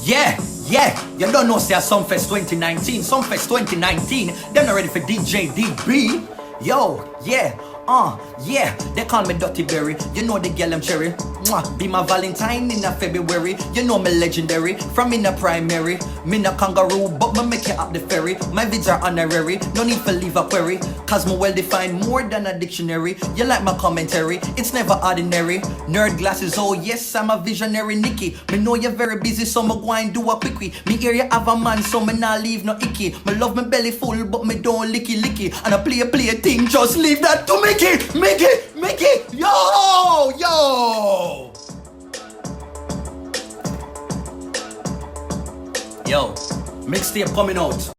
Yeah, you don't know say Sumfest 2019, Sumfest 2019, they're not ready for DJ DB. Yo, yeah, they call me Duttyberry, you know the girl I'm cherry. Mwah, be my Valentine in a February, you know me legendary, from in a primary. Me no kangaroo, but me make it up the ferry. My vids are honorary, no need for leave a query, cause me well defined more than a dictionary. You like my commentary, it's never ordinary. Nerd glasses, oh yes, I'm a visionary. Nicki, me know you're very busy, so me go and do a quickie. Me hear you have a man, so me nah leave no icky. Me love my belly full, but me don't licky. And I play a thing, just leave that to Mickey, yo, mixtape coming out.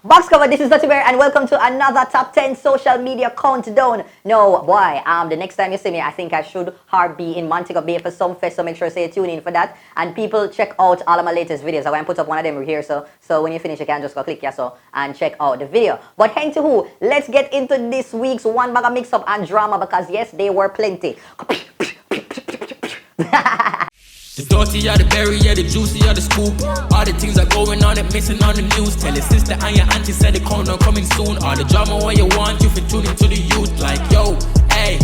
Box cover, this is Duttyberry and welcome to another top 10 social media countdown. No, boy, the next time you see me, I think I should be in Montego Bay for Sumfest, so make sure you tune in for that. And people, check out all of my latest videos. I'm going to put up one of them here, so when you finish, you can just go click here and check out the video. But hang to who, let's get into this week's one bag of mix-up and drama, because yes, they were plenty. The dirty or the berry, yeah, the juicy or the scoop. All the things that going on and missing on the news. Tell your sister and your auntie said the countdown coming soon. All the drama what you want, you fit tune into the youth. Like, yo, hey,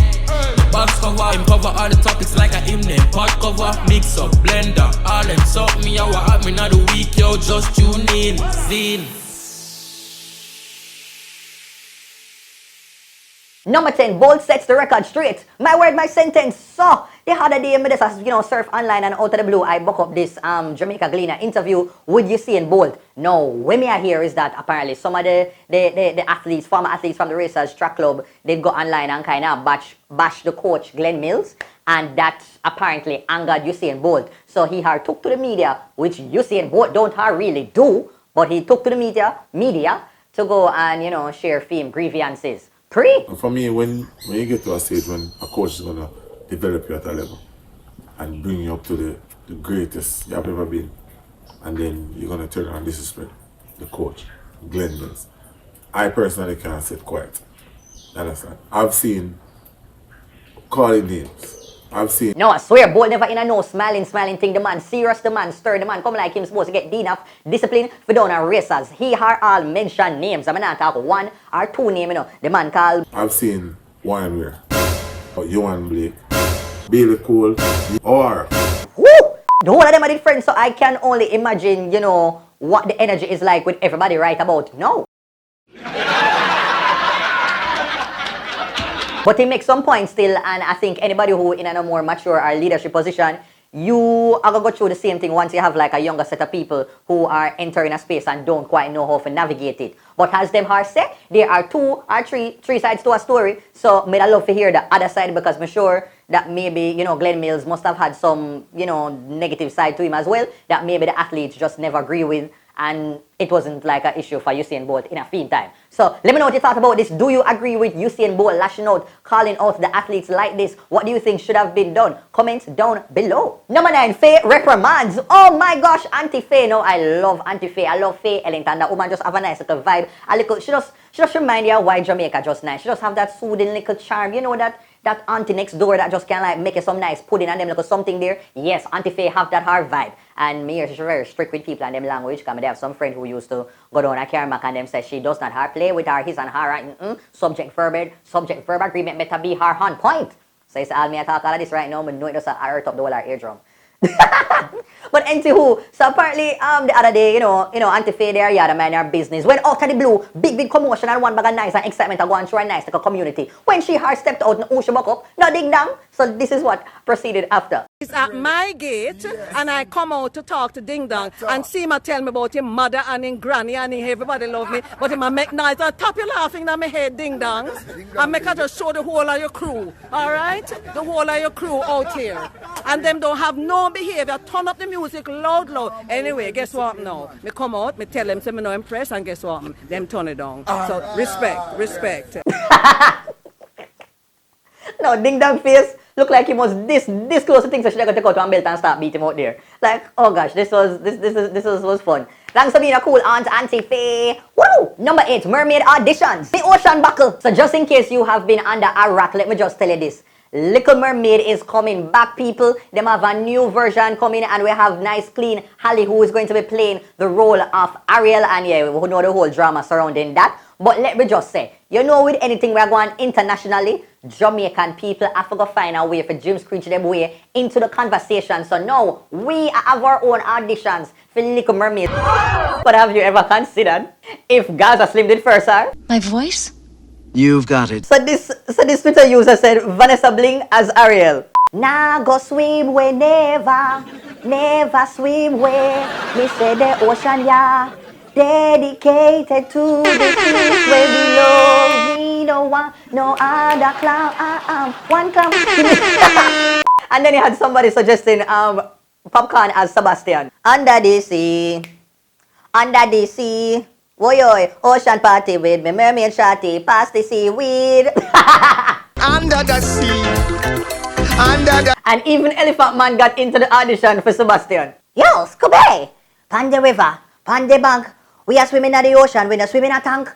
box cover, uncover all the topics like a hymn name. Pot cover, mix up, blender, all them suck me out, what happened of the week, yo, just tune in, zine. Number 10, Bolt sets the record straight. My word, my sentence. So, the other day, me just, surf online and out of the blue, I book up this Jamaica Gleaner interview with Usain Bolt. Now, what me I hear is that apparently some of the athletes, former athletes from the Racers track club, they go online and kind of bash the coach, Glen Mills, and that apparently angered Usain Bolt. So he took to the media, which Usain Bolt don't really do, but he took to the media to go and, share fame grievances. For me, when you get to a stage when a coach is going to develop you at a level and bring you up to the greatest you have ever been, and then you're going to turn around and disrespect the coach, Glen Mills, I personally can't sit quiet. You understand? I've seen calling names. No, I swear, Bolt never in a no smiling thing. The man serious, the man stir, the man come like him supposed to get enough discipline for down our Racers. He are all mention names. I mean, not talk one or two names, The man called. I've seen Warren Weir, Johan Blake, Bailey Cole, or woo! The whole of them are different, so I can only imagine, what the energy is like with everybody right about now. But he makes some points still, and I think anybody who in a more mature or leadership position, you are going to go through the same thing once you have like a younger set of people who are entering a space and don't quite know how to navigate it. But as them have said, there are two or three sides to a story, so I'd love to hear the other side, because I'm sure that maybe, Glen Mills must have had some, negative side to him as well, that maybe the athletes just never agree with, and it wasn't like an issue for Usain Bolt in a feed time. So let me know what you thought about this. Do you agree with Usain Bolt lashing out, calling out the athletes like this? What do you think should have been done? Comments down below. Number 9, Faye reprimands. Oh my gosh, Auntie Faye. No, I love Auntie Faye. I love Faye Ellington. That woman just have a nice little vibe. She just remind you why Jamaica just nice. She just have that soothing little charm. You know that auntie next door that just can like make it some nice pudding and them little something there. Yes, Auntie Faye have that hard vibe. And me, she's very strict with people and them language. Because they have some friend who used to go down a Carmack and them say she does not her play with her, his and her, right? Subject verb agreement better be her on point. So it's all me I talk all of this right now, but know it does hurt up the whole eardrum. But anywho, so apparently the other day, Auntie Faye there, yeah, the man her business. When out of the blue, big commotion and one bag of nice and excitement are going through a nice like a community. When she stepped out and she buck up, no ding dong. So this is what proceeded after. He's at my gate and I come out to talk to Ding Dong and see him tell me about his mother and his granny and everybody love me. But him make noise and top you laughing in my head, Ding Dong. And make her just show the whole of your crew, alright? The whole of your crew out here. And them don't have no behavior. Turn up the music loud. Anyway, guess what now? Me come out, me tell them say me no impressed, and guess what? Them turn it down. So respect. No, Ding Dong face look like he was this close to things, so she got to take out one belt and start beating him out there. Like, oh gosh, this was fun. Thanks for being a cool aunt, Auntie Faye. Woo! Number 8, Mermaid auditions. The ocean buckle. So just in case you have been under a rock, let me just tell you this. Little Mermaid is coming back, people. Them have a new version coming, and we have nice, clean Halle, who is going to be playing the role of Ariel, and yeah, we know the whole drama surrounding that. But let me just say, you know, with anything we're going internationally, Jamaican people have to go find a way for Jim Screech them way into the conversation. So now, we have our own auditions for Little Mermaid. But have you ever considered if Gaza Slim did first, sir? My voice? You've got it. So this Twitter user said Vanessa Bling as Ariel. Nah go swim way never swim way. Me say the ocean yeah, dedicated to the seas where below me no one, no other cloud. One cloud. And then he had somebody suggesting Popcorn as Sebastian. Under the sea. Woy, ocean party with me, mermaid shawty, past the seaweed. Under the sea. And even Elephant Man got into the audition for Sebastian. Yo, Scooby! Pan the river, pan the bank. We are swimming in the ocean, we are swimming in a tank.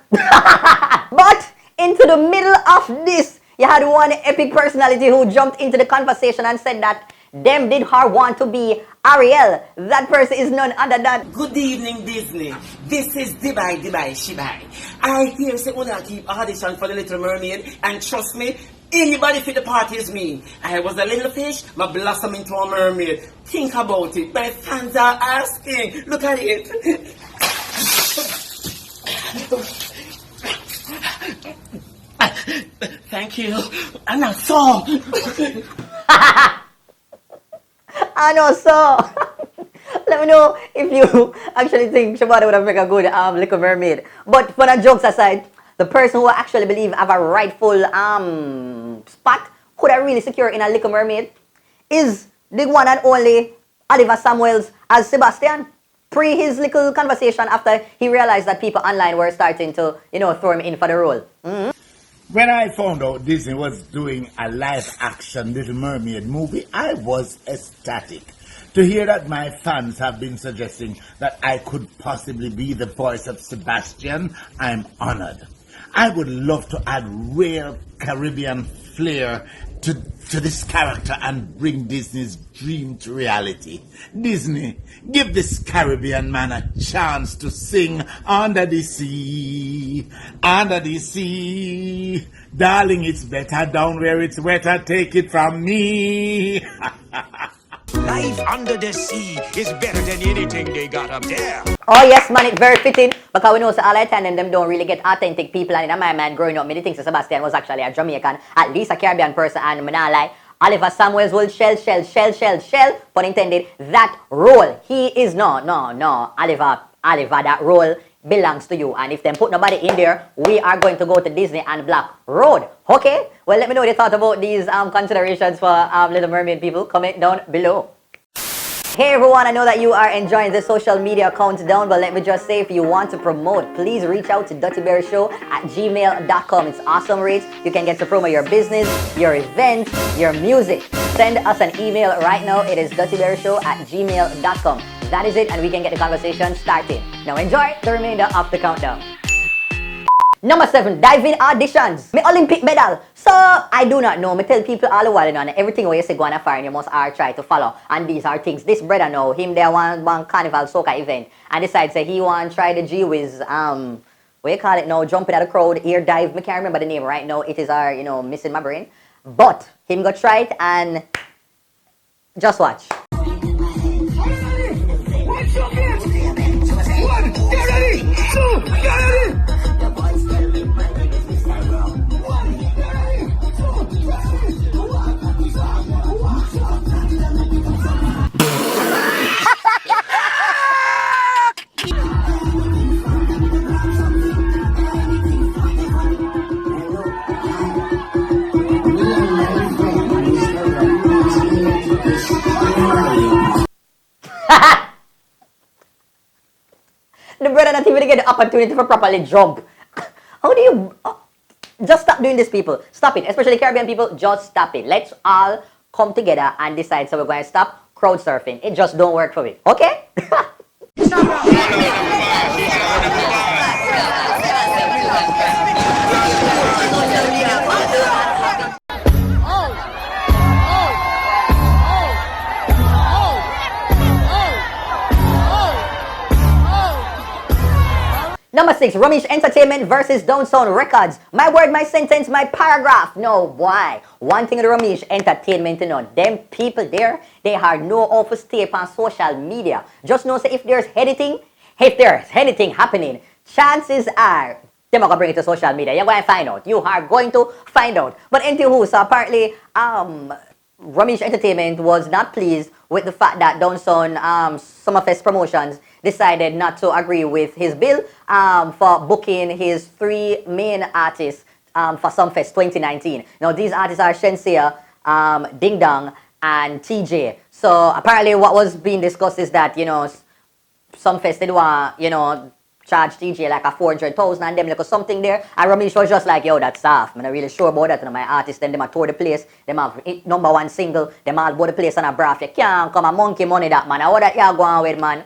But into the middle of this, you had one epic personality who jumped into the conversation and said that them did her want to be Ariel. That person is none other than... Good evening, Disney. This is Shebada. I hear say when I keep audition for the Little Mermaid, and trust me, anybody fit the party is me. I was a little fish, my blossom into a mermaid. Think about it. My fans are asking. Look at it. Thank you. And now so. I know, so. Let me know if you actually think Shebada would have made a good Little Mermaid. But for the jokes aside, the person who I actually believe have a rightful spot could have really secure in a Little Mermaid is the one and only Oliver Samuels as Sebastian. Pre his little conversation after he realized that people online were starting to, throw him in for the role. Mm-hmm. When I found out Disney was doing a live-action Little Mermaid movie, I was ecstatic. To hear that my fans have been suggesting that I could possibly be the voice of Sebastian, I'm honored. I would love to add real Caribbean flair to this character and bring Disney's dream to reality. Disney, give this Caribbean man a chance to sing Under the Sea, Under the Sea. Darling, it's better down where it's wetter, take it from me. Life under the sea is better than anything they got up there. Oh yes, man, it's very fitting because we know all attendant them don't really get authentic people, and in my mind growing up, many things Sebastian was actually a Jamaican, at least a Caribbean person, and me not lie, Oliver Samuels will shell, pun intended, that role. He is no, Oliver, that role belongs to you, and if them put nobody in there, we are going to go to Disney and block road. Okay? Well, let me know what you thought about these considerations for Little Mermaid people. Comment down below. Hey everyone, I know that you are enjoying the social media countdown, but let me just say, if you want to promote, please reach out to DuttyBerryshow at gmail.com. It's awesome rates. You can get to promote your business, your event, your music. Send us an email right now. It is DuttyBerryshow at gmail.com. That is it, and we can get the conversation started. Now enjoy the remainder of the countdown. Number 7, diving auditions. My Olympic medal. So, I do not know. I tell people all the while, and everything where you say go on a fire, and you must try to follow. And these are things. This brother know, him there one carnival soca event, and decides that he want to try the G-Wiz, what you call it now, jumping at the crowd, air dive. I can't remember the name right now. It is missing my brain. But, him go try it, and just watch. The brother not even get the opportunity for properly jump. How do you... just stop doing this, people. Stop it. Especially Caribbean people, just stop it. Let's all come together and decide, so we're going to stop crowd surfing. It just don't work for me. Okay? Number 6, Ramesh Entertainment versus Downsound Records. My word, my sentence, my paragraph. No, why? One thing with Ramesh Entertainment, you know, them people there, they have no office tape on social media. Just know, say, if there's anything happening, chances are, they're going to bring it to social media. You're going to find out. You are going to find out. But anywho, so apparently, Ramesh Entertainment was not pleased with the fact that Downsound Sumfest Promotions decided not to agree with his bill for booking his 3 main artists for Sumfest 2019. Now, these artists are Shenseea, Ding Dong, and TJ. So, apparently what was being discussed is that, you know, Sumfest did want, you know, charge TJ like a 400,000 and them like something there. And Ramesh was just like, yo, that's soft. I'm not really sure about that. You know, my artists, then them a tour the place. Them have #1 single. Them all bought the place on a braff. You can't come a monkey money that, man. How that you going with, man?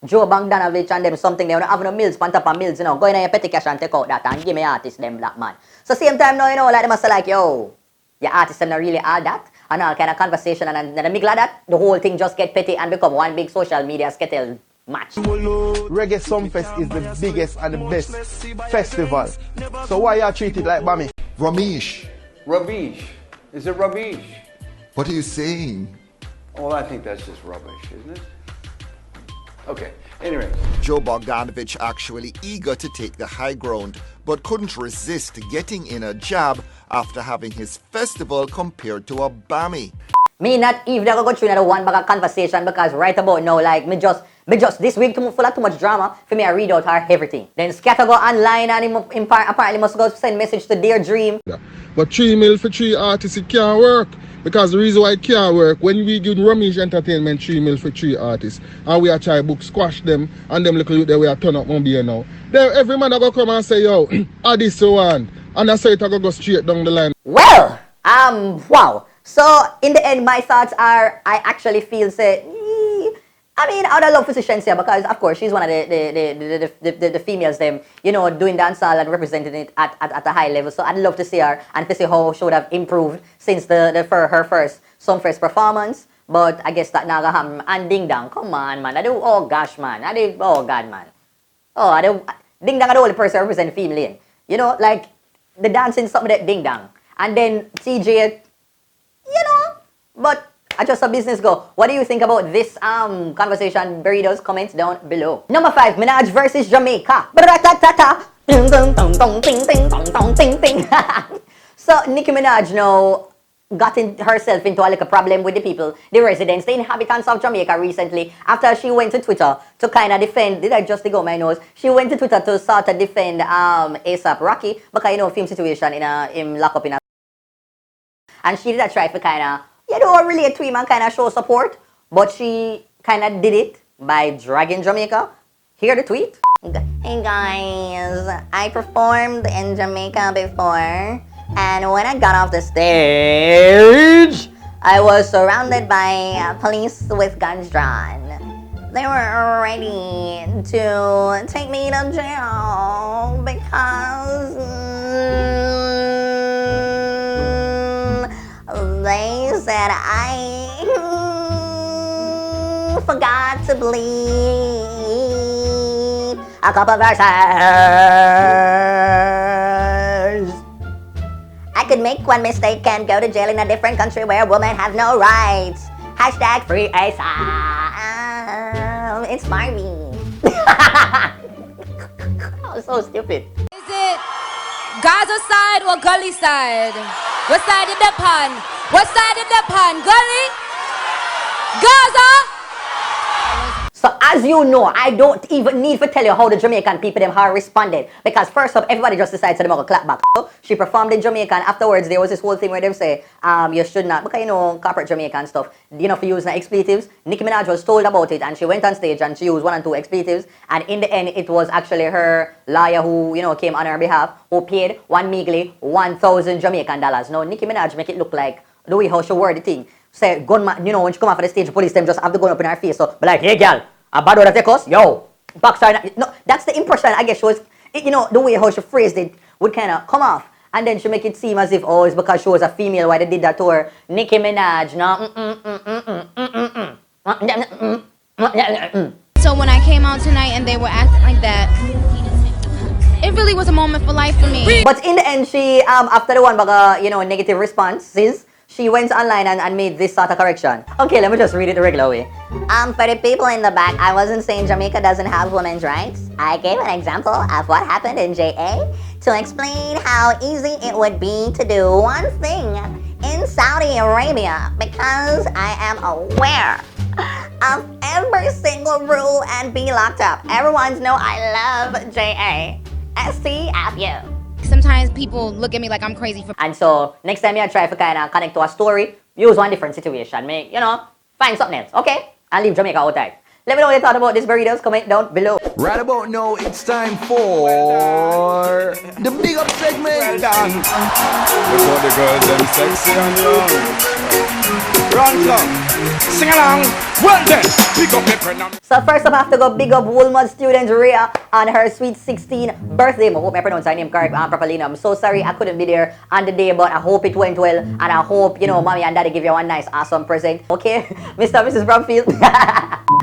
Joe Bogdanovich and them something. They don't have no mills, pan top of mills, you know. Go in your petty cash and take out that and give me artists, them black man. So same time now, you know, like them say like, yo, your artists are not really all that. And all kind of conversation and then I'm glad that the whole thing just get petty and become one big social media skittle match. Reggae Sumfest is the biggest and the best festival. So why you treat it like Bami? Ramesh. Rubbish. Is it rubbish? What are you saying? Well, I think that's just rubbish, isn't it? Okay, anyway. Joe Bogdanovich actually eager to take the high ground, but couldn't resist getting in a jab after having his festival compared to a Bami. Me not even go through another one bag of conversation because right about now, like me just this week full of too much drama for me I read out her everything. Then Scatter go online and him apparently must go send message to their dream. Yeah. But 3 mil for 3 artists it can't work. Because the reason why it can't work, when we give Ramesh Entertainment 3 mil for 3 artists, and we are try book squash them, and them little youth there we are turn up Mumbai now. Then every man go come and say, yo, add this one. And I say it go straight down the line. Well, wow. So in the end, my thoughts are, I actually feel say, I mean, I would love for Shenseea because, of course, she's one of the females, them, you know, doing dancehall and representing it at a high level. So I'd love to see her and to see how she would have improved since for her first Sumfest performance. But I guess that naga ham and Ding Dong, come on, man. Oh gosh, man. Oh God, man. Ding Dong are the only person representing female. You know, like the dancing something that Ding Dong, and then TJ, you know, but. I just saw business go. What do you think about this conversation? Bury those comments down below. Number 5, Minaj versus Jamaica. So Nicki Minaj now got herself into a little problem with the people, the residents, the inhabitants of Jamaica recently after she went to Twitter to kind of defend, did I just go my nose? She went to Twitter to sort of defend ASAP Rocky because you know film situation in him lock up in a, and she did a try for kind of, you don't relate to him and kind of show support, but she kind of did it by dragging Jamaica. Hear the tweet? Hey guys, I performed in Jamaica before, and when I got off the stage, I was surrounded by police with guns drawn. They were ready to take me to jail because they said I forgot to bleed a couple verses. I could make one mistake and go to jail in a different country where women have no rights. Hashtag free ASAP. It's Marvy. Oh, so stupid. Is it Gaza side or Gully side? What side is the pan? What side is the pan? Gully? Gaza? So as you know, I don't even need to tell you how the Jamaican people them have responded. Because first up, everybody just decides to them go clap back. So she performed in Jamaica and afterwards there was this whole thing where them say, you should not, because you know, corporate Jamaican stuff, you know, for using expletives. Nicki Minaj was told about it and she went on stage and she used 1 and 2 expletives. And in the end, it was actually her lawyer who, you know, came on her behalf, who paid one measly 1,000 Jamaican dollars. Now, Nicki Minaj make it look like the way how she word the thing. Say, gunman, you know, when she come off of the stage, police them just have the gun up in her face. So, be like, hey, girl. A bad word take us? Yo, backside. No, that's the impression I guess she was, you know, the way how she phrased it would kind of come off. And then she make it seem as if, oh, it's because she was a female why they did that to her. Nicki Minaj, no. So when I came out tonight and they were acting like that, it really was a moment for life for me. But in the end, she, after the one baga, negative responses, she went online and made this sort of correction. Okay, let me just read it the regular way. For the people in the back, I wasn't saying Jamaica doesn't have women's rights. I gave an example of what happened in JA to explain how easy it would be to do one thing in Saudi Arabia because I am aware of every single rule and be locked up. Everyone's know I love JA. STFU. Sometimes people look at me like I'm crazy for. And so next time you try to kind of connect to a story, use one different situation. Make, find something else, okay? And leave Jamaica outside. Let me know what you thought about this burritos. Comment down below. Right about now, it's time for the big up segment. Well done. Before the girls them sexy and run club. Sing along. Well then, pick up the pronoun. So first up, I have to go big up Woolmud student Rhea on her sweet 16th birthday. I hope I pronounced her name correct properly. I'm so sorry I couldn't be there on the day, but I hope it went well. And I hope, mommy and daddy give you one nice, awesome present. Okay? Mr. and Mrs. Bromfield.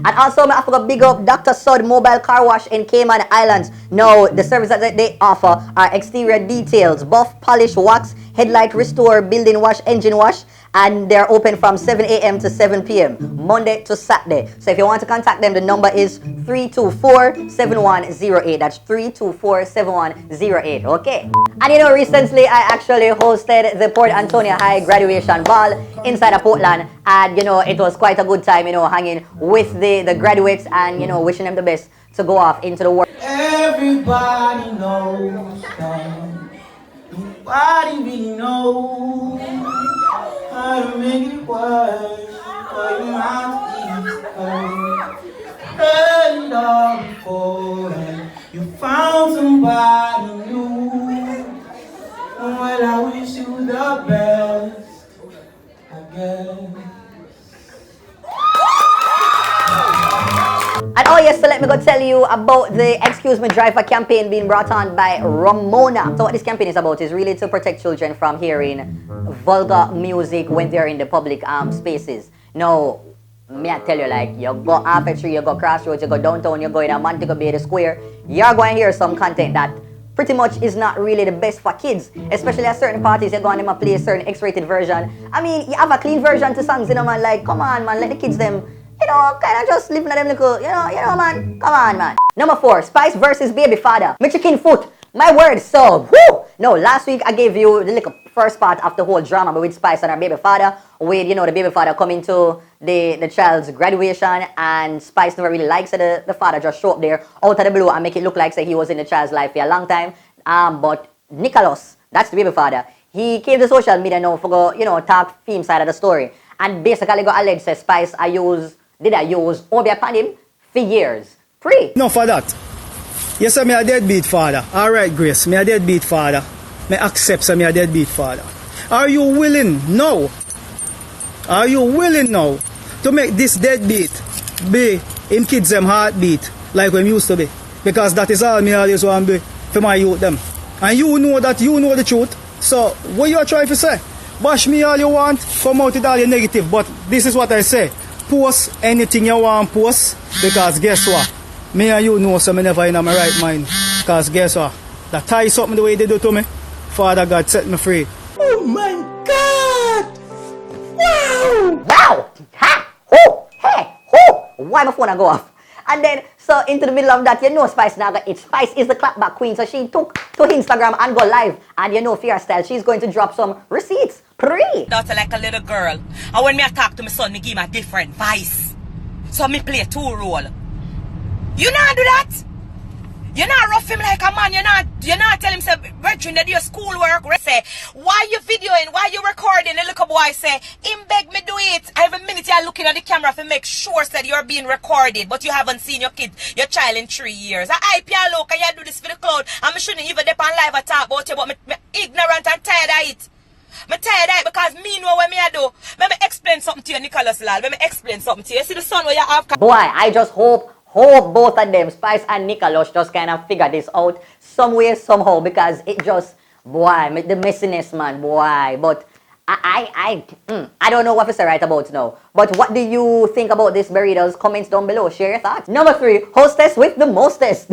And also, I have to go big up Dr. Sud Mobile Car Wash in Cayman Islands. Now, the service that they offer are exterior details, buff, polish, wax, headlight restore, building wash, engine wash. And they're open from 7 a.m. to 7 p.m. Monday to Saturday. So if you want to contact them, the number is 324-7108. That's 324-7108. Okay. And recently I actually hosted the Port Antonio High graduation ball inside of Portland. And it was quite a good time, hanging with the graduates and wishing them the best to go off into the world. Everybody knows that nobody really knows how to make it work for your mouth is heard it all before and you found somebody new. Well, I wish you the best, I guess. And oh yes, so let me go tell you about the Excuse Me Driver campaign being brought on by Ramona. So what this campaign is about is really to protect children from hearing vulgar music when they're in the public spaces. Now, me I tell you, like, you go Arbitrary, you go Crossroads, you go downtown, you go in a Montego Bay Square, you're going to hear some content that pretty much is not really the best for kids. Especially at certain parties, you're going to play a certain X-rated version. I mean, you have a clean version to songs, man, like, come on, man, let the kids them, kind of just live in them little, man. Come on, man. Number 4, Spice versus Baby Father. My chicken foot. My word, so, whoo! No, last week I gave you the little first part of the whole drama with Spice and her baby father. With, the baby father coming to the child's graduation and Spice never really likes it. The father just show up there out of the blue and make it look like say he was in the child's life for a long time. But Nicholas, that's the baby father, he came to social media now for go, talk theme side of the story. And basically got alleged say Spice did I use Obi upon him for years. No, for that. Yes, sir, me a deadbeat father. Alright, Grace, me a deadbeat father. Me accept, sir, me a deadbeat father. Are you willing now? Are you willing now to make this deadbeat be in kids them heartbeat like when used to be? Because that is all me always want to be for my youth them. And you know that, you know the truth. So, what you are trying to say? Bash me all you want, come out with all your negative, but this is what I say. Post anything you want post, because guess what? Me and you know so me never in my right mind. Because guess what? That tie something the way they do to me, Father God set me free. Oh my God! Wow! Wow! Ha! Ho! Hey! Ho! Why my phone go off? And then, so into the middle of that, Spice now got it. Spice is the clapback queen, so she took to Instagram and go live. And Fear Style, she's going to drop some receipts. Daughter like a little girl. And when me I talk to my son, me give him a different voice. So me play 2 role. You not do that? You not rough him like a man. You not tell him say, Virgin, that do your schoolwork. Say, why you videoing? Why you recording? The little boy say, him beg me do it. Every minute you're looking at the camera to make sure that you're being recorded, but you haven't seen your child in 3 years. I hype you look and you do this for the crowd. And I shouldn't even dip on live and talk about you, but me ignorant and tired of it. I'm tired of it because me know what me I do. Let me explain something to you, Nicholas Lal. Let me explain something to you. You see the son where you have... Boy, I just hope both of them, Spice and Nicholas, just kind of figure this out some way, somehow, because it just, boy, the messiness, man, boy. But I don't know what to say right about now. But what do you think about this burritos? Comments down below. Share your thoughts. Number 3, hostess with the mostest.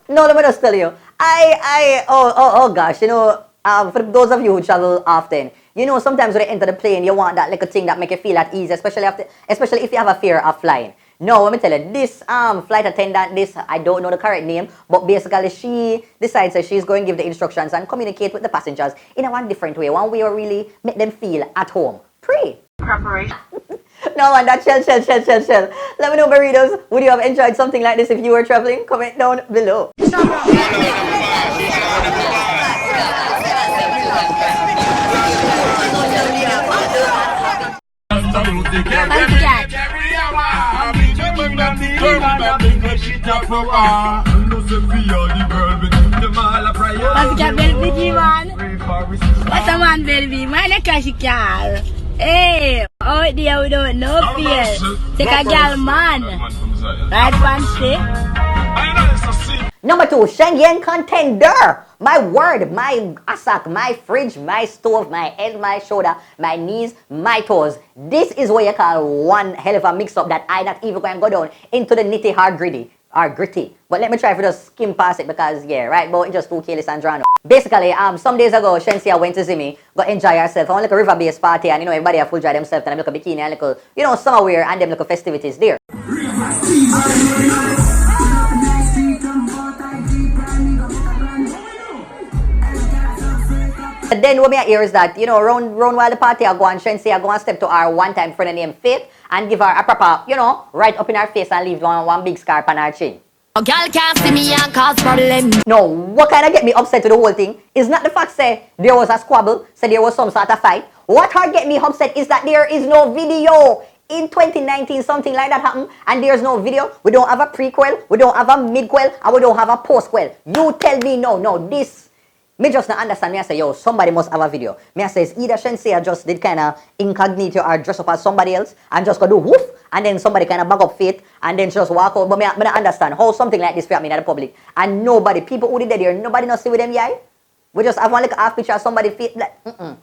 No, let me just tell you. Oh gosh, you know, for those of you who travel often, you know, sometimes when you enter the plane, you want that little thing that make you feel at ease, especially if you have a fear of flying. No, let me tell you, this flight attendant, I don't know the correct name, but basically she decides that she's going to give the instructions and communicate with the passengers in a one different way, one way where really make them feel at home. Pray. Preparation. No man, that shell. Let me know, burritos, would you have enjoyed something like this if you were traveling? Comment down below. What's a man, baby? Man, I cash a car. Hey, out there we don't know fear. Take a girl, man. Right, fancy. Number 2, Shengen contender. My word, my asak, my fridge, my stove, my head, my shoulder, my knees, my toes. This is what you call one hell of a mix-up that I not even going to go down into the nitty hard gritty. But let me try to just skim past it because, yeah, right, but it's just too careless and drawn. Basically, some days ago, Shenseea went to see me, go enjoy herself. I went like a river-based party and, you know, everybody have full dry themselves and them look a bikini and look, you know, summer wear and them look festivities there. Then what I hear is that, you know, round while the party I go and Shenseea go and step to our one-time friend named Faith and give her a proper, you know, right up in her face and leave one big scar on her chin. A girl can't see me and cause problem. No, what kind of get me upset to the whole thing is not the fact say there was a squabble, say there was some sort of fight. What her get me upset is that there is no video. In 2019, something like that happened, and there's no video. We don't have a prequel, we don't have a midquel, and we don't have a postquel. You tell me no, this. Me just not understand. Me I say, yo, somebody must have a video. Me I say, either Shenseea just did kind of incognito or dress up as somebody else and just go do woof, and then somebody kind of bag up Faith and then just walk out. But me not understand how something like this happen in the public and nobody, people who did that there, nobody not see with them yet. We just have one like half picture of somebody Faith like, And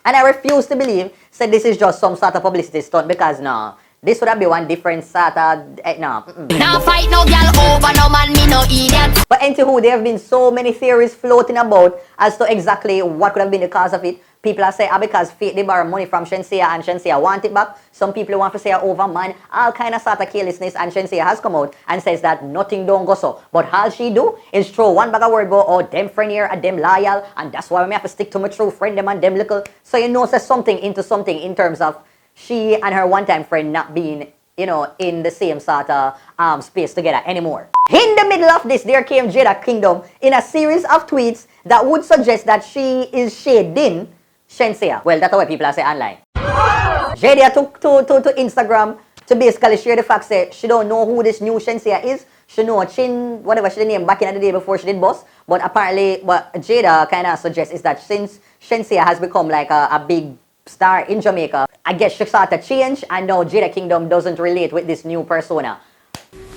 I refuse to believe said this is just some sort of publicity stunt because no. This would have been one different sort of, no. Now fight no girl over no man, me no idiot. But anywho, there have been so many theories floating about as to exactly what could have been the cause of it. People are saying, because Faith, they borrow money from Shenseea and Shenseea want it back. Some people want to say over man, all kind of sort of carelessness, and Shenseea has come out and says that nothing don't go so. But all she do is throw one bag of word about, oh, them friend here and them loyal, and that's why we have to stick to my true friend, them and them little. So you know, says something into something in terms of she and her one-time friend not being, you know, in the same sort of space together anymore. In the middle of this, there came Jada Kingdom in a series of tweets that would suggest that she is shading Shenseea. Well, that's what people are saying online. Jada took to Instagram to basically share the fact that she don't know who this new Shenseea is. She know Chin, whatever she named back in the day before she did boss. But apparently, what Jada kind of suggests is that since Shenseea has become like a big star in Jamaica, I guess she started to change and now Jada Kingdom doesn't relate with this new persona.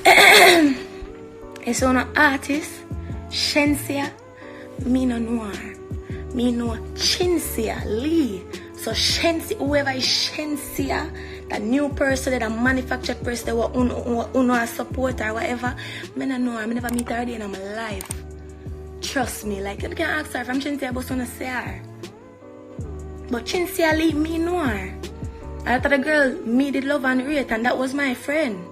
It's on an artist, Shenseea, me no know her. Me know Shenseea Lee. So Shenseea, whoever is Shenseea, the new person, the manufactured person, that uno a support or whatever, me no know her. I never meet her in my life. Trust me, like you can ask her if I'm Shenseea, but wanna say her. But Shenseea Lee, me know her. I thought the girl me did love and rate, and that was my friend.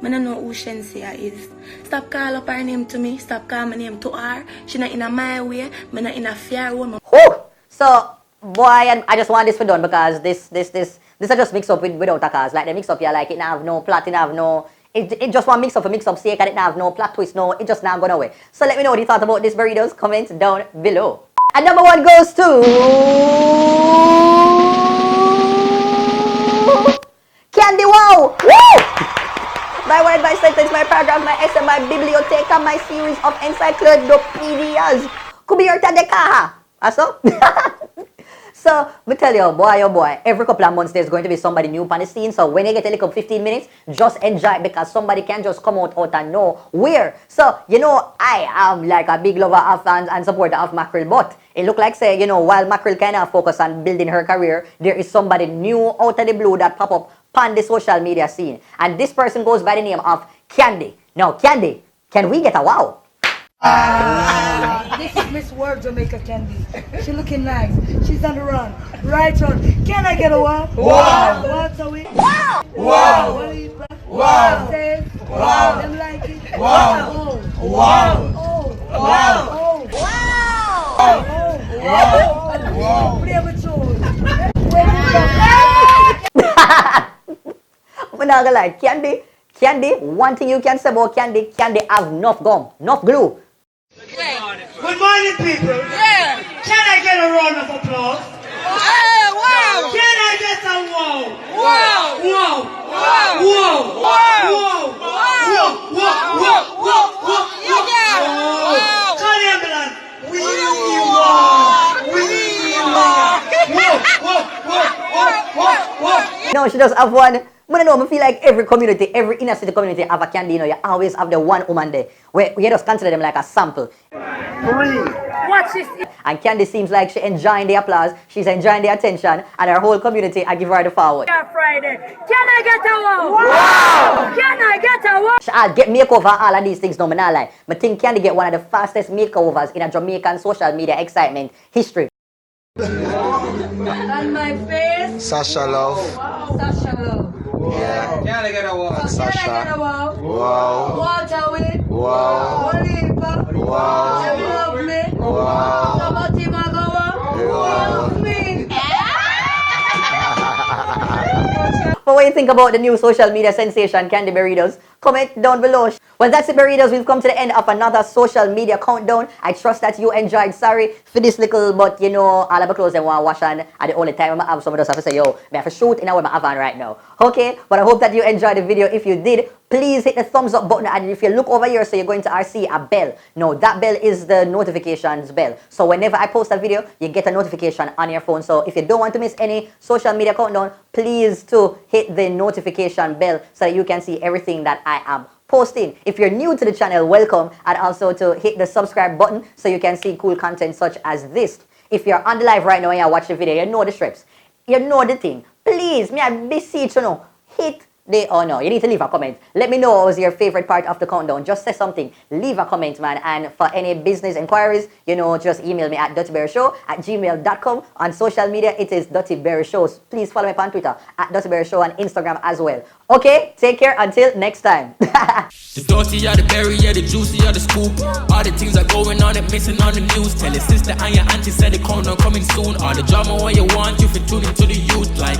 I don't know who Shenseea is. Stop calling up her name to me. Stop calling my name to her. She not in a my way. I not in a fair one. Oh, so boy, I just want this for done because this I just mix up without a cause. Like they mix up here, like it not have no plot, it not have no. It just want mix up sake, and it not have no plot twist, no. It just not gone away. So let me know what you thought about this burritos. Comment down below. And number 1 goes to Candy Wow! Woo! My word, my sentence, my paragraph, my essay, my biblioteca, my series of encyclopedias. Could be your tadekaha. Aso? So, we tell you, boy, oh boy, every couple of months there's going to be somebody new on the scene. So when you get a little 15 minutes, just enjoy it because somebody can just come out and nowhere. So, you know, I am like a big lover of and supporter of Mackerel, but it look like, say, you know, while Mackerel kind of focus on building her career, there is somebody new out of the blue that pop up on the social media scene. And this person goes by the name of Candy. Now, Candy, can we get a wow? This is Miss World Jamaica Candy. She looking nice. She's on the run. Right on. Can I get a wow? Wow. What's a week? Wow. Wow. Wow. Says, Wow. Them like it. Wow. Oh. Wow. Oh. Wow. Oh. Wow. Wow. Play with you. I'm not gonna lie, Candy, one thing you can say about Candy have enough gum, enough glue. Good morning, people. Yeah. Can I get a round of applause? Hey, wow. Can I get a wow? Wow. Wow. Wow. Wow. Wow. Wow. Wow. Wow. Yeah. Call the ambulance. We won. Whoa. No, she does have one. But I know, I feel like every community, every inner city community have a Candy, you know, you always have the one woman there, where you just consider them like a sample. Watch this. And Candy seems like she's enjoying the applause, she's enjoying the attention, and her whole community, I give her the forward. Friday. Can I get a wow? Wow. Can I get a wow? I'll get makeover, all of these things, no, I'm not lie. But think Candy get one of the fastest makeovers in a Jamaican social media excitement history. On my face. Sasha Love. Sasha Love. Yeah. Can I get a wow? Sasha. Can I get a wow? Wow. Walter with. Wow. Oliva. Wow. You love me. Wow. Somebody Magawa. You love me. But what do you think about the new social media sensation, Candy Burritos? Comment down below. Well, that's it, Burritos. We've come to the end of another social media countdown. I trust that you enjoyed. Sorry for this little, but you know, all of my clothes I want to wash on at the only time I have. Someone just have to say, yo, I have to shoot in what I have on right now. Okay, but I hope that you enjoyed the video. If you did, please hit the thumbs up button. And if you look over here, so you're going to see a bell. No, that bell is the notifications bell. So whenever I post a video, you get a notification on your phone. So if you don't want to miss any social media countdown, please to hit the notification bell so that you can see everything that I am posting. If you're new to the channel, welcome, and also to hit the subscribe button so you can see cool content such as this. If you're on the live right now and you watch the video, you know the strips, you know the thing. Please, me I beseech you know, hit the, oh no, you need to leave a comment. Let me know what was your favorite part of the countdown. Just say something. Leave a comment, man. And for any business inquiries, you know, just email me at DuttyBerryShow@gmail.com. On social media, it is DuttyBerryShow. Please follow me on Twitter at DuttyBerryShow and Instagram as well. Okay, take care until next time. The dirty are the berry, yeah, the juicy are the scoop. All the things are going on and missing on the news. Tell your sister and your auntie said the corner coming soon. All the drama what you want, you fit tune into the youth like.